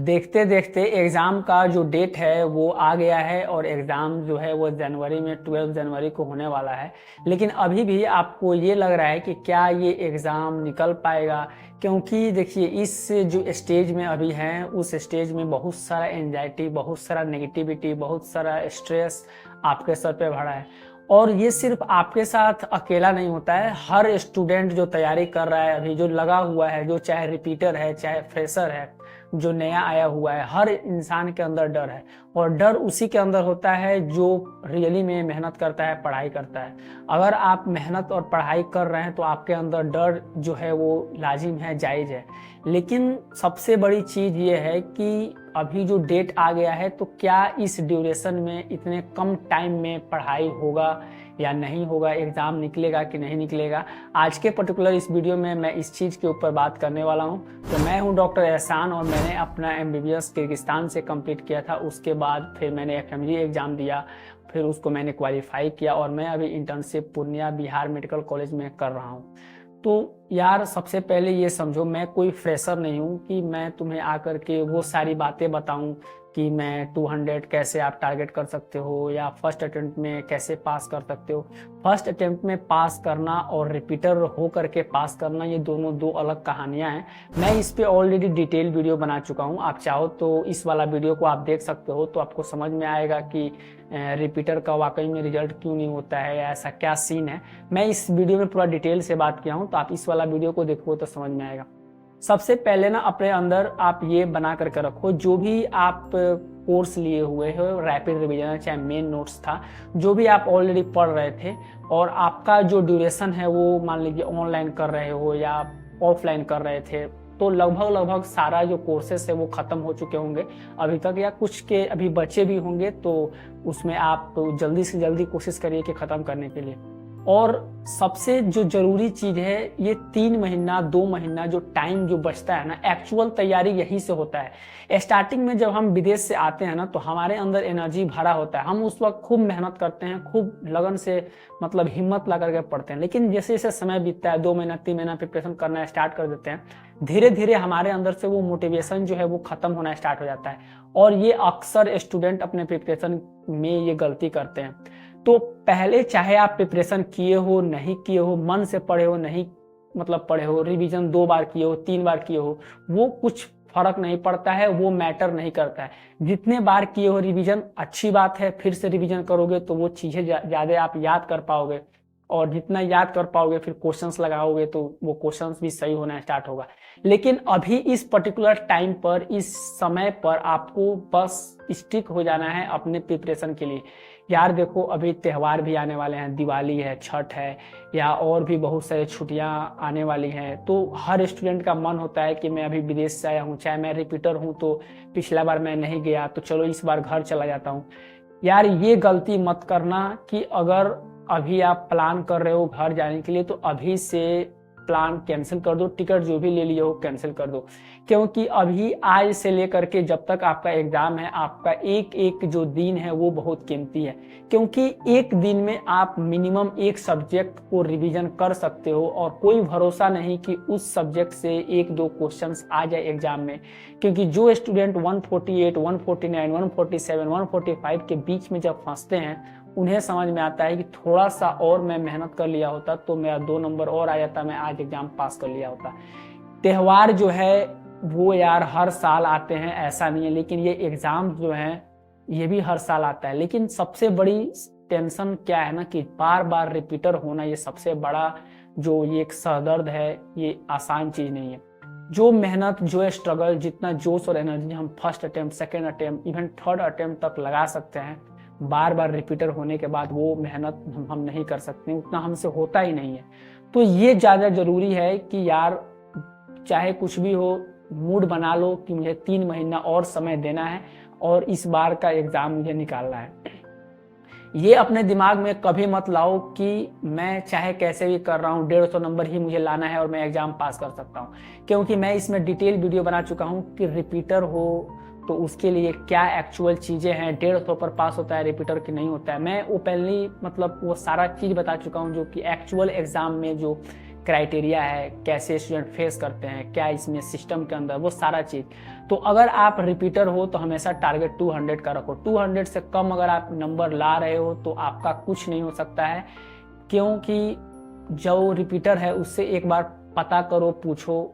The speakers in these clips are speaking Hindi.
देखते देखते एग्ज़ाम का जो डेट है वो आ गया है और एग्ज़ाम जो है वो जनवरी में 12 जनवरी को होने वाला है। लेकिन अभी भी आपको ये लग रहा है कि क्या ये एग्ज़ाम निकल पाएगा, क्योंकि देखिए इस जो स्टेज में अभी हैं उस स्टेज में बहुत सारा एंजाइटी, बहुत सारा नेगेटिविटी, बहुत सारा स्ट्रेस आपके सर पे भरा है। और ये सिर्फ आपके साथ अकेला नहीं होता है, हर स्टूडेंट जो तैयारी कर रहा है अभी, जो लगा हुआ है, जो चाहे रिपीटर है चाहे फ्रेशर है, जो नया आया हुआ है, हर इंसान के अंदर डर है। और डर उसी के अंदर होता है जो रियली में मेहनत करता है, पढ़ाई करता है। अगर आप मेहनत और पढ़ाई कर रहे हैं तो आपके अंदर डर जो है वो लाजिम है, जायज़ है। लेकिन सबसे बड़ी चीज़ ये है कि अभी जो डेट आ गया है तो क्या इस ड्यूरेशन में, इतने कम टाइम में पढ़ाई होगा या नहीं होगा, एग्ज़ाम निकलेगा कि नहीं निकलेगा। आज के पर्टिकुलर इस वीडियो में मैं इस चीज़ के ऊपर बात करने वाला हूं। तो मैं हूं डॉक्टर एहसान और मैंने अपना MBBS किर्गिस्तान से कंप्लीट किया था। उसके बाद फिर मैंने FMG एग्ज़ाम दिया, फिर उसको मैंने क्वालिफाई किया और मैं अभी internship Purnia Bihar medical college में कर रहा हूँ। तो यार सबसे पहले ये समझो, मैं कोई फ्रेशर नहीं हूँ कि मैं तुम्हें आकर के वो सारी बातें बताऊँ कि मैं 200 कैसे आप टारगेट कर सकते हो या फर्स्ट अटेम्प्ट में कैसे पास कर सकते हो। फर्स्ट अटेम्प्ट में पास करना और रिपीटर हो करके पास करना, ये दोनों दो अलग कहानियां हैं। मैं इस पे ऑलरेडी डिटेल वीडियो बना चुका हूं। आप चाहो तो इस वाला वीडियो को आप देख सकते हो, तो आपको समझ में आएगा कि रिपीटर का वाकई में रिजल्ट क्यों नहीं होता है या ऐसा क्या सीन है। मैं इस वीडियो में पूरा डिटेल से बात किया हूँ, तो आप इस वाला वीडियो को देखो तो समझ में आएगा। सबसे पहले ना अपने अंदर आप ये बना करके रखो, जो भी आप कोर्स लिए हुए हो, रैपिड रिवीजन चाहे मेन नोट्स था, जो भी आप ऑलरेडी पढ़ रहे थे और आपका जो ड्यूरेशन है वो मान लीजिए ऑनलाइन कर रहे हो या ऑफलाइन कर रहे थे, तो लगभग सारा जो कोर्सेस है वो ख़त्म हो चुके होंगे अभी तक, या कुछ के अभी बचे भी होंगे। तो उसमें आप जल्दी से जल्दी कोशिश करिए कि ख़त्म करने के लिए। और सबसे जो जरूरी चीज है, ये 3 महीना 2 महीना जो टाइम जो बचता है ना, एक्चुअल तैयारी यहीं से होता है। स्टार्टिंग में जब हम विदेश से आते हैं ना तो हमारे अंदर एनर्जी भरा होता है, हम उस वक्त खूब मेहनत करते हैं, खूब लगन से मतलब हिम्मत ला करके पढ़ते हैं। लेकिन जैसे जैसे समय बीतता है, 2 महीना 3 महीना प्रिपरेशन करना स्टार्ट कर देते हैं, धीरे धीरे हमारे अंदर से वो मोटिवेशन जो है वो खत्म होना स्टार्ट हो जाता है। और ये अक्सर स्टूडेंट अपने प्रिपरेशन में ये गलती करते हैं। तो पहले चाहे आप प्रिपरेशन किए हो नहीं किए हो, मन से पढ़े हो नहीं मतलब पढ़े हो, रिवीजन 2 बार किए हो 3 बार किए हो, वो कुछ फर्क नहीं पड़ता है, वो मैटर नहीं करता है। जितने बार किए हो रिवीजन अच्छी बात है, फिर से रिवीजन करोगे तो वो चीजें ज्यादा आप याद कर पाओगे, और जितना याद कर पाओगे फिर क्वेश्चंस लगाओगे तो वो क्वेश्चंस भी सही होना स्टार्ट होगा। लेकिन अभी इस पर्टिकुलर टाइम पर, इस समय पर आपको बस स्टिक हो जाना है अपने प्रिपरेशन के लिए। यार देखो अभी त्यौहार भी आने वाले हैं, दिवाली है, छठ है, या और भी बहुत सारे छुट्टियां आने वाली हैं। तो हर स्टूडेंट का मन होता है कि मैं अभी विदेश से आया हूँ, चाहे मैं रिपीटर हूँ तो पिछला बार मैं नहीं गया तो चलो इस बार घर चला जाता हूँ। यार ये गलती मत करना कि अगर अभी आप प्लान कर रहे हो घर जाने के लिए तो अभी से प्लान कैंसिल कर दो, टिकट जो भी ले लिए हो कैंसिल कर दो। क्योंकि अभी आज से लेकर के जब तक आपका एग्जाम है, आपका एक एक जो दिन है वो बहुत कीमती है। क्योंकि एक दिन में आप मिनिमम एक सब्जेक्ट को रिवीजन कर सकते हो और कोई भरोसा नहीं कि उस सब्जेक्ट से 1-2 क्वेश्चंस आ जाए एग्जाम में। क्योंकि जो स्टूडेंट 148, 149, 147, 145 के बीच में जब फंसते हैं, उन्हें समझ में आता है कि थोड़ा सा और मैं मेहनत कर लिया होता तो मेरा 2 नंबर और आ जाता, मैं आज एग्जाम पास कर लिया होता। त्यौहार जो है वो यार हर साल आते हैं, ऐसा नहीं है, लेकिन ये एग्जाम जो है ये भी हर साल आता है। लेकिन सबसे बड़ी टेंशन क्या है ना कि बार बार रिपीटर होना, ये सबसे बड़ा जो ये एक सरदर्द है, ये आसान चीज नहीं है। जो मेहनत, जो स्ट्रगल, जितना जोश और एनर्जी हम first attempt, second attempt, even third attempt तक लगा सकते हैं, बार बार रिपीटर होने के बाद वो मेहनत हम नहीं कर सकते, उतना हमसे होता ही नहीं है। तो ये ज़्यादा जरूरी है कि यार चाहे कुछ भी हो, मूड बना लो कि मुझे 3 महीना और समय देना है और इस बार का एग्जाम मुझे निकालना है। ये अपने दिमाग में कभी मत लाओ कि मैं चाहे कैसे भी कर रहा हूँ 150 नंबर ही मुझे लाना है और मैं एग्जाम पास कर सकता हूँ। क्योंकि मैं इसमें डिटेल वीडियो बना चुका हूँ कि रिपीटर हो तो उसके लिए क्या एक्चुअल चीजें हैं, 150 पर पास होता है रिपीटर की नहीं होता है। मैं ओपनली मतलब वो सारा चीज बता चुका हूँ जो कि एक्चुअल एग्जाम में जो क्राइटेरिया है, कैसे स्टूडेंट फेस करते हैं, क्या इसमें सिस्टम के अंदर, वो सारा चीज़। तो अगर आप रिपीटर हो तो हमेशा टारगेट 200 का रखो। 200 से कम अगर आप नंबर ला रहे हो तो आपका कुछ नहीं हो सकता है, क्योंकि जो रिपीटर है उससे एक बार पता करो, पूछो,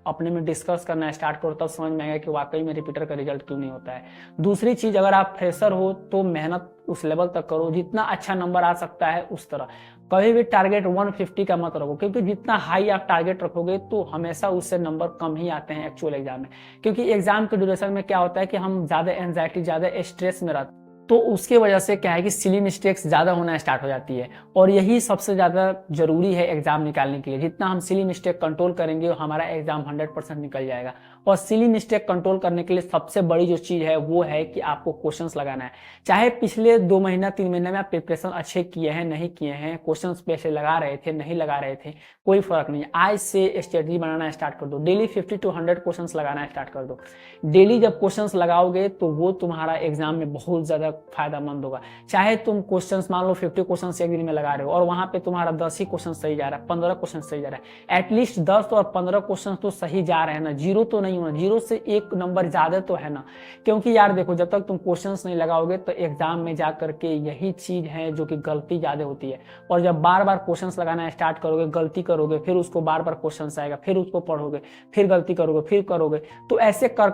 अपने में डिस्कस करना स्टार्ट करो, तब समझ में आएगा कि वाकई में रिपीटर का रिजल्ट क्यों नहीं होता है। दूसरी चीज़, अगर आप फ्रेशर हो तो मेहनत उस लेवल तक करो जितना अच्छा नंबर आ सकता है उस तरह। कभी भी टारगेट 150 का मत रखो, क्योंकि जितना हाई आप टारगेट रखोगे तो हमेशा उससे नंबर कम ही आते हैं एक्चुअल एग्जाम में। क्योंकि एग्जाम के ड्यूरेशन में क्या होता है कि हम ज़्यादा एंजाइटी, ज़्यादा स्ट्रेस में रहते हैं, तो उसके वजह से क्या है कि सिली मिस्टेक्स ज़्यादा होना स्टार्ट हो जाती है। और यही सबसे ज़्यादा जरूरी है एग्जाम निकालने के लिए। जितना हम सिली मिस्टेक कंट्रोल करेंगे हमारा एग्जाम 100% निकल जाएगा। और सिली मिस्टेक कंट्रोल करने के लिए सबसे बड़ी जो चीज़ है वो है कि आपको क्वेश्चंस लगाना है। चाहे पिछले 2 महीना 3 महीने में आप प्रिपरेशन अच्छे किए हैं, नहीं किए हैं, क्वेश्चंस पैसे लगा रहे थे, नहीं लगा रहे थे, कोई फर्क नहीं। आज से स्ट्रेटजी बनाना स्टार्ट कर दो। डेली 50 to 100 क्वेश्चंस लगाना स्टार्ट कर दो। डेली जब क्वेश्चंस लगाओगे तो वो तुम्हारा एग्जाम में बहुत ज़्यादा फायदामंद होगा। चाहे तुम क्वेश्चंस मान लो 50 क्वेश्चंस एक दिन में लगा रहे हो और वहां पे तुम्हारा 10 ही क्वेश्चन सही जा रहा है, 15 क्वेश्चन सही जा रहा है, एटलीस्ट 10 और 15 क्वेश्चन तो सही जा रहे हैं ना, जीरो तो नहीं होना। जीरो से एक नंबर ज्यादा तो है ना। क्योंकि यार देखो, जब तक तुम क्वेश्चंस नहीं लगाओगे तो एग्जाम में जा करके यही चीज है जो कि गलती ज्यादा होती है। और जब बार बार क्वेश्चंस लगाना स्टार्ट करोगे, गलती करोगे, फिर उसको बार बार क्वेश्चंस आएगा, फिर उसको पढ़ोगे, फिर गलती करोगे, फिर करोगे, तो ऐसे कर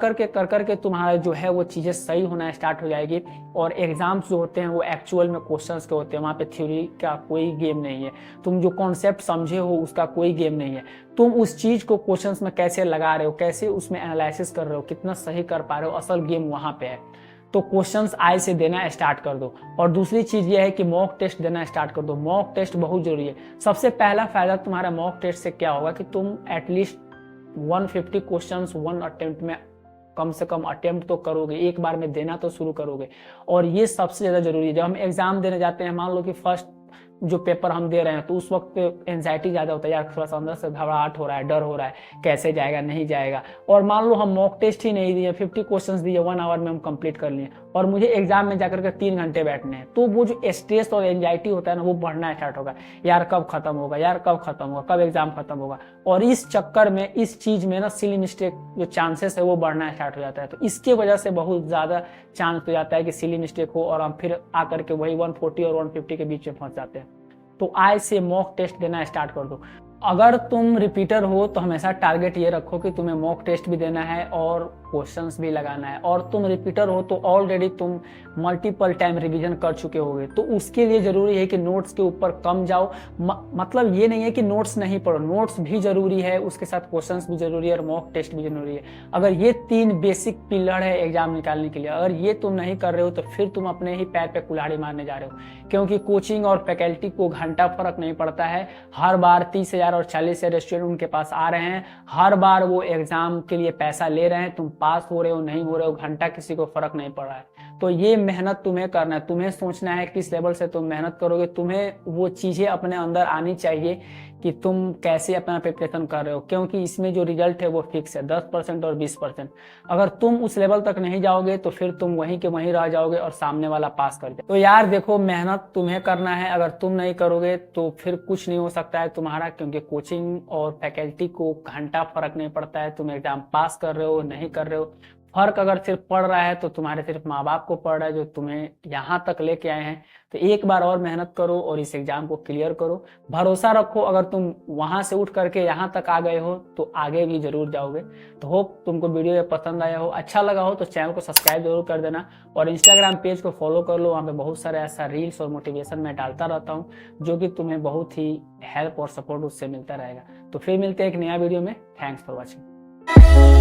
करके तुम्हारा जो है वो चीजें सही होना स्टार्ट हो जाएगी। और एग्जाम्स जो होते हैं वो एक्चुअल में क्वेश्चंस के होते हैं, वहाँ पे थ्योरी का कोई गेम नहीं है। तुम जो कॉन्सेप्ट समझे हो उसका कोई गेम नहीं है। तुम उस चीज को क्वेश्चंस में कैसे लगा रहे हो, कैसे उसमें एनालिसिस कर रहे हो, कितना सही कर पा रहे हो, असल गेम वहाँ पे है। तो क्वेश्चंस आज से देना स्टार्ट कर दो। और दूसरी चीज ये है कि मॉक टेस्ट देना स्टार्ट कर दो। मॉक टेस्ट बहुत जरूरी है। सबसे पहला फायदा तुम्हारा मॉक टेस्ट से क्या होगा कि तुम एटलीस्ट 150 क्वेश्चंस 1 अटेम्प्ट में कम से कम अटेम्प्ट तो करोगे, एक बार में देना तो शुरू करोगे। और ये सबसे ज्यादा जरूरी है। जब हम एग्जाम देने जाते हैं, मान लो कि फर्स्ट जो पेपर हम दे रहे हैं, तो उस वक्त एंजाइटी ज्यादा होता है, यार थोड़ा सा अंदर से घबराहट हो रहा है, डर हो रहा है, कैसे जाएगा, नहीं जाएगा। और मान लो हम मॉक टेस्ट ही नहीं दिए, 50 क्वेश्चंस दिए, 1 आवर में हम कंप्लीट कर लिए, और मुझे एग्जाम में जाकर के 3 घंटे बैठने हैं, तो वो जो स्ट्रेस और एंजाइटी होता है ना, वो बढ़ना स्टार्ट होगा। यार कब खत्म होगा, यार कब खत्म होगा, कब एग्जाम खत्म होगा। और इस चक्कर में, इस चीज में ना सिली मिस्टेक जो चांसेस है वो बढ़ना स्टार्ट हो जाता है। तो इसके वजह से बहुत ज्यादा चांस हो जाता है कि सिली मिस्टेक हो और हम फिर आकर के वही 140 और 150 के बीच में फंस जाते हैं। तो आज से मॉक टेस्ट देना स्टार्ट कर दो। अगर तुम रिपीटर हो तो हमेशा टारगेट ये रखो कि तुम्हें मॉक टेस्ट भी देना है और क्वेश्चंस भी लगाना है। और तुम रिपीटर हो तो ऑलरेडी तुम मल्टीपल टाइम रिवीजन कर चुके होगे, तो उसके लिए जरूरी है कि नोट्स के ऊपर कम जाओ। मतलब ये नहीं है कि नोट्स नहीं पढ़ो, नोट्स भी जरूरी है, उसके साथ क्वेश्चंस भी जरूरी है और मॉक टेस्ट भी जरूरी है। अगर ये 3 बेसिक पिलर है एग्जाम निकालने के लिए, अगर ये तुम नहीं कर रहे हो तो फिर तुम अपने ही पैर पे कुल्हाड़ी मारने जा रहे हो। क्योंकि कोचिंग और फैकल्टी को घंटा फर्क नहीं पड़ता है। हर बार 30,000 और 40,000 स्टूडेंट उनके पास आ रहे हैं, हर बार वो एग्जाम के लिए पैसा ले रहे हैं, तुम पास हो रहे हो नहीं हो रहे हो, घंटा किसी को फर्क नहीं पड़ रहा है। तो ये मेहनत तुम्हें करना है, तुम्हें सोचना है किस लेवल से तुम मेहनत करोगे। तुम्हें वो चीजें अपने अंदर आनी चाहिए कि तुम कैसे अपना प्रिपरेशन कर रहे हो, क्योंकि इसमें जो रिजल्ट है वो फिक्स है, 10% और 20%। अगर तुम उस लेवल तक नहीं जाओगे तो फिर तुम वहीं के वहीं रह जाओगे और सामने वाला पास कर जाए। तो यार देखो, मेहनत तुम्हें करना है, अगर तुम नहीं करोगे तो फिर कुछ नहीं हो सकता है तुम्हारा। क्योंकि कोचिंग और फैकल्टी को घंटा फर्क नहीं पड़ता है, तुम एग्जाम पास कर रहे हो नहीं कर रहे हो। फर्क अगर सिर्फ पड़ रहा है तो तुम्हारे सिर्फ माँ बाप को पड़ रहा है जो तुम्हें यहाँ तक लेके आए हैं। तो एक बार और मेहनत करो और इस एग्जाम को क्लियर करो। भरोसा रखो, अगर तुम वहां से उठ करके यहाँ तक आ गए हो तो आगे भी जरूर जाओगे। तो होप तुमको वीडियो पसंद आया हो, अच्छा लगा हो तो चैनल को सब्सक्राइब जरूर कर देना और इंस्टाग्राम पेज को फॉलो कर लो। वहाँ पे बहुत सारे ऐसा रील्स और मोटिवेशन मैं डालता रहता हूँ जो कि तुम्हें बहुत ही हेल्प और सपोर्ट उससे मिलता रहेगा। तो फिर मिलते हैं एक नया वीडियो में। Thanks for watching.